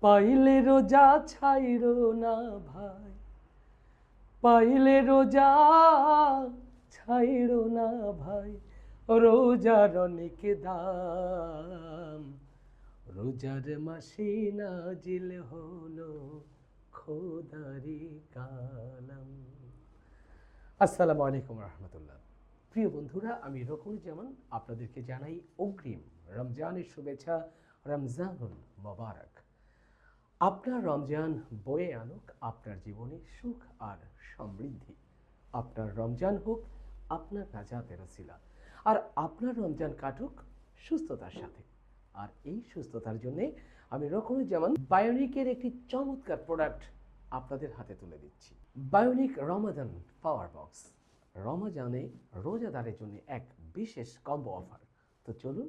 পাইলে রোজা ছাইরো না ভাই, পাইলে রোজা ছাইরো না ভাই, রোজার অনেক দাম, রোজার মাসে নাজিল হলো খোদারি কালাম। আসসালামু আলাইকুম রহমতুল্লাহ। প্রিয় বন্ধুরা, আমি রকুনুজ্জামান আপনাদেরকে জানাই অগ্রিম রমজানের শুভেচ্ছা। রমজানুল মোবারক। আপনার রমজান বয়ে আনুক আপনার জীবনে সুখ আর সমৃদ্ধি। আপনার রমজান হোক আপনার নাজাতের ওসিলা, আর আপনার রমজান কাটুক সুস্থতার সাথে। আর এই সুস্থতার জন্যে আমি রকুনুজ্জামান বায়োনিকের একটি চমৎকার প্রোডাক্ট আপনাদের হাতে তুলে দিচ্ছি। বায়োনিক রমাদান পাওয়ার বক্স। রমজানে রোজাদারের জন্য এক বিশেষ কম্বো অফার। তো চলুন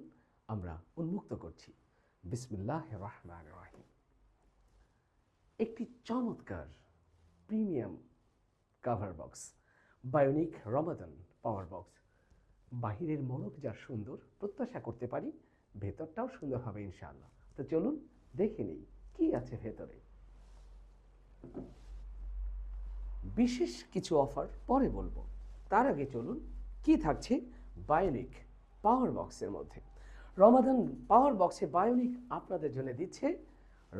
আমরা উন্মুক্ত করছি। বিসমিল্লাহির রহমানির রহিম। একটি চমৎকার প্রিমিয়াম কাভার বক্স, বায়োনিক রমাদান পাওয়ার বক্স। বাহিরের মোড়ক যা সুন্দর, প্রত্যাশা করতে পারি ভেতরটাও সুন্দর হবে ইনশাআল্লাহ। তো চলুন দেখে নেই কি আছে ভেতরে। বিশেষ কিছু অফার পরে বলবো, তার আগে চলুন কি থাকছে বায়োনিক পাওয়ার বক্সের মধ্যে। রমাদান পাওয়ার বক্সে বায়োনিক আপনাদের জন্য দিচ্ছে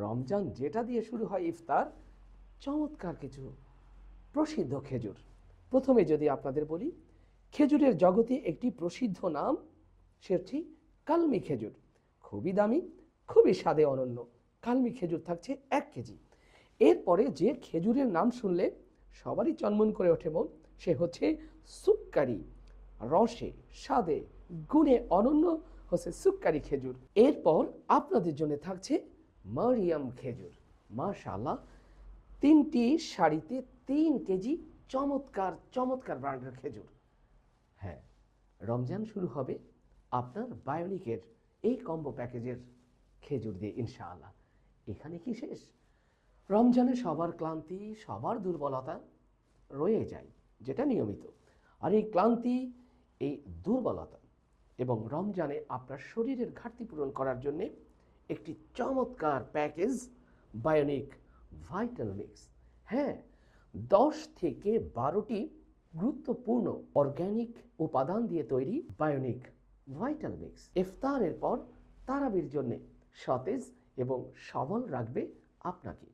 রমজান যেটা দিয়ে শুরু হয় ইফতার, চমৎকার কিছু প্রসিদ্ধ খেজুর। প্রথমে যদি আপনাদের বলি, খেজুরের জগতে একটি প্রসিদ্ধ নাম, সেটি কালমি খেজুর। খুবই দামি, খুবই স্বাদে অনন্য কালমি খেজুর থাকছে 1 কেজি। এরপরে যে খেজুরের নাম শুনলে সবারই চনমন করে ওঠে মন, সে হচ্ছে সুক্কারি। রসে, স্বাদে, গুণে অনন্য হচ্ছে সুক্কারি খেজুর। এরপর আপনাদের জন্য থাকছে মারিয়াম খেজুর। মাশাআল্লাহ, 3টি শাড়িতে 3 কেজি চমৎকার চমৎকার ব্র্যান্ডের খেজুর। হ্যাঁ, রমজান শুরু হবে আপনার বায়োনিকের এই কম্বো প্যাকেজের খেজুর দিয়ে ইনশাআল্লাহ। এখানে কি শেষ? রমজানে সবার ক্লান্তি, সবার দুর্বলতা রয়ে যায়, যেটা নিয়মিত। আর এই ক্লান্তি, এই দুর্বলতা এবং রমজানে আপনার শরীরের ঘাটতি পূরণ করার জন্য একটি চমৎকার প্যাকেজ বায়োনিক ভাইটাল মিক্স। হ্যাঁ, 10 থেকে 12টি গুরুত্বপূর্ণ অর্গ্যানিক উপাদান দিয়ে তৈরি বায়োনিক ভাইটাল মিক্স ইফতারের পর তারাবির জন্য সতেজ এবং সবল রাখবে আপনাকে।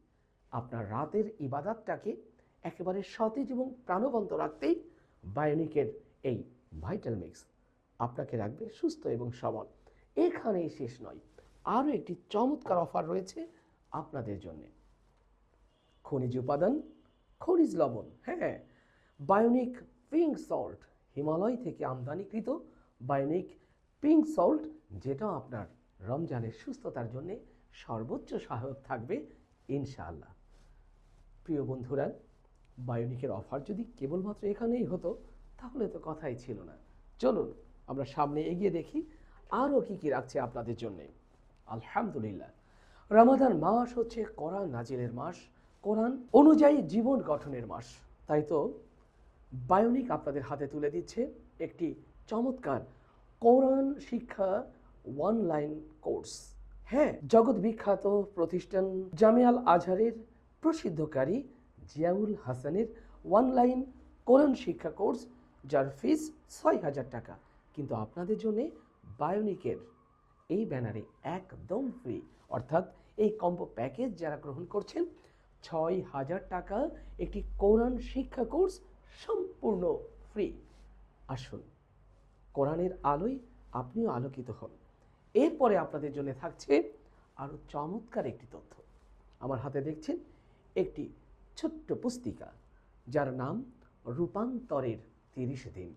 আপনার রাতের ইবাদতটাকে একেবারে সতেজ এবং প্রাণবন্ত রাখতেই বায়োনিকের এই ভাইটাল মিক্স আপনাকে রাখবে সুস্থ এবং সবল। এখানেই শেষ নয়, আরও একটি চমৎকার অফার রয়েছে আপনাদের জন্য। খনিজ উপাদান, খনিজ লবণ। হ্যাঁ, বায়োনিক পিঙ্ক সল্ট, হিমালয় থেকে আমদানিকৃত বায়োনিক পিঙ্ক সল্ট, যেটা আপনার রমজানের সুস্থতার জন্য সর্বোচ্চ সহায়ক থাকবে ইনশাআল্লাহ। প্রিয় বন্ধুরা, বায়োনিকের অফার যদি কেবলমাত্র এখানেই হতো তাহলে তো কথাই ছিল না। চলুন আমরা সামনে এগিয়ে দেখি আরও কি কি রাখছে আপনাদের জন্যে। আলহামদুলিল্লাহ, রমাদান মাস হচ্ছে কোরআন নাজিলের মাস, কোরআন অনুযায়ী জীবন গঠনের মাস। তাই তো বায়োনিক আপনাদের হাতে তুলে দিচ্ছে একটি চমৎকার কোরআন শিক্ষা অনলাইন কোর্স। হ্যাঁ, জগৎ বিখ্যাত প্রতিষ্ঠান জামিয়াল আজহারের প্রসিদ্ধকারী জিয়াউল হাসানের অনলাইন কোরআন শিক্ষা কোর্স, যার ফিস 6,000 টাকা। কিন্তু আপনাদের জন্য বায়োনিকের এই ব্যানারে একদম ফ্রি, অর্থাৎ এই কম্বো প্যাকেজ যারা গ্রহণ করছেন 6,000 টাকা একটি কোরআন শিক্ষা কোর্স সম্পূর্ণ ফ্রি। আসুন, কোরআনের আলোয় আপনিও আলোকিত হন। এরপরে আপনাদের জন্য থাকছে আরও চমৎকার একটি তথ্য। আমার হাতে দেখছেন একটি ছোট্ট পুস্তিকা, যার নাম রূপান্তরের 30 দিন।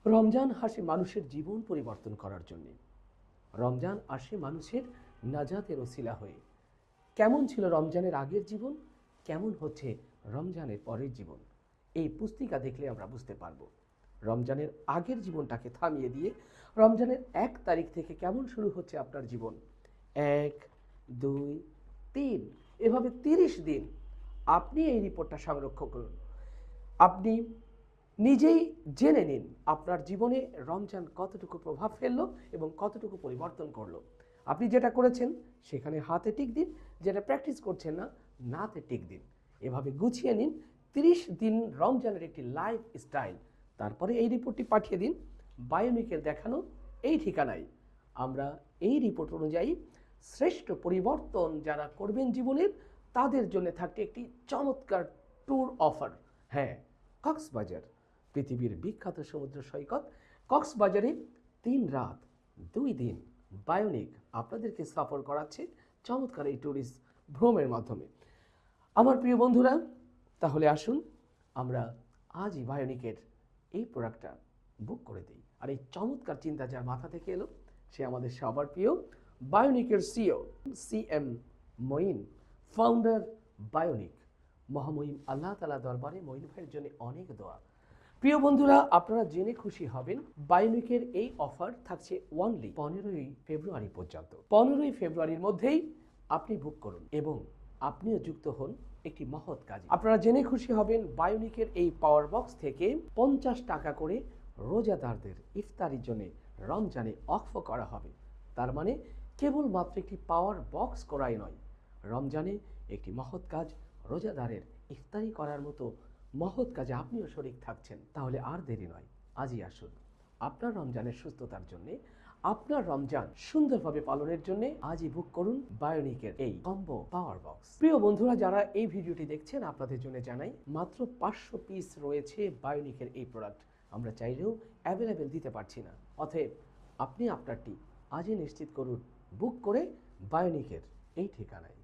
রমজান আসে মানুষের জীবন পরিবর্তন করার জন্যে। রমজান আসে মানুষের নাজাতের ওসিলা হয়ে। কেমন ছিল রমজানের আগের জীবন, কেমন হচ্ছে রমজানের পরের জীবন, এই পুস্তিকা দেখলে আমরা বুঝতে পারবো। রমজানের আগের জীবনটাকে থামিয়ে দিয়ে রমজানের 1 তারিখ থেকে কেমন শুরু হচ্ছে আপনার জীবন। 1, 2, 3, এভাবে 30 দিন আপনি এই রিপোর্টটা সংরক্ষণ করুন। আপনি নিজেই জেনে নিন আপনার জীবনে রমজান কতটুকু প্রভাব ফেললো এবং কতটুকু পরিবর্তন করলো। আপনি যেটা করেছেন সেখানে হাতে টিক দিন, যেটা প্র্যাকটিস করছেন না, নাতে টিক দিন। এভাবে গুছিয়ে নিন 30 দিন রমজানের একটি লাইফ স্টাইল। তারপরে এই রিপোর্টটি পাঠিয়ে দিন বায়োনিকের দেখানো এই ঠিকানায়। আমরা এই রিপোর্ট অনুযায়ী শ্রেষ্ঠ পরিবর্তন যারা করবেন জীবনের, তাদের জন্য থাকবে একটি চমৎকার ট্যুর অফার। হ্যাঁ, কক্সবাজার, পৃথিবীর বিখ্যাত সমুদ্র সৈকত কক্সবাজারে 3 রাত 2 দিন বায়োনিক আপনাদেরকে সফর করাচ্ছে চমৎকার এই ট্যুরিস্ট ভ্রমের মাধ্যমে। আমার প্রিয় বন্ধুরা, তাহলে আসুন আমরা আজই বায়োনিকের এই প্রোডাক্টটা বুক করে দিই। আর এই চমৎকার চিন্তা যার মাথা থেকে এলো, সে আমাদের সবার প্রিয় বায়োনিকের CEO CM Moin, founder Bionic. মহামহিম আল্লাহ তাআলা দরবারে মঈন ভাইয়ের জন্য অনেক দোয়া। প্রিয় বন্ধুরা, আপনারা জেনে খুশি হবেন বায়োনিকের এই অফার থাকছে অনলি 15ই ফেব্রুয়ারি পর্যন্ত। 15ই ফেব্রুয়ারির মধ্যেই আপনি বুক করুন এবং আপনিও যুক্ত হন একটি মহৎ কাজে। আপনারা জেনে খুশি হবেন বায়োনিকের এই পাওয়ার বক্স থেকে 50 টাকা করে রোজাদারদের ইফতারির জন্য রমজানে অক্ফ করা হবে। তার মানে কেবলমাত্র একটি পাওয়ার বক্স করাই নয়, রমজানে একটি মহৎ কাজ, রোজাদারের ইফতারি করার মতো মহৎ কাজে আপনিও শরীক থাকছেন। তাহলে আর দেরি নয়, আজই আসুন। আপনার রমজানের সুস্থতার জন্য, আপনার রমজান সুন্দরভাবে পালনের জন্য আজই বুক করুন বায়োনিকের এই কম্বো পাওয়ার বক্স। প্রিয় বন্ধুরা, যারা এই ভিডিওটি দেখছেন, আপনাদের জন্য জানাই মাত্র 500 পিস রয়েছে বায়োনিকের এই প্রোডাক্ট। আমরা চাইলেও অ্যাভেলেবেল দিতে পারছি না। অতএব আপনি আপনারটি আজই নিশ্চিত করুন বুক করে বায়োনিকের এই ঠিকানায়।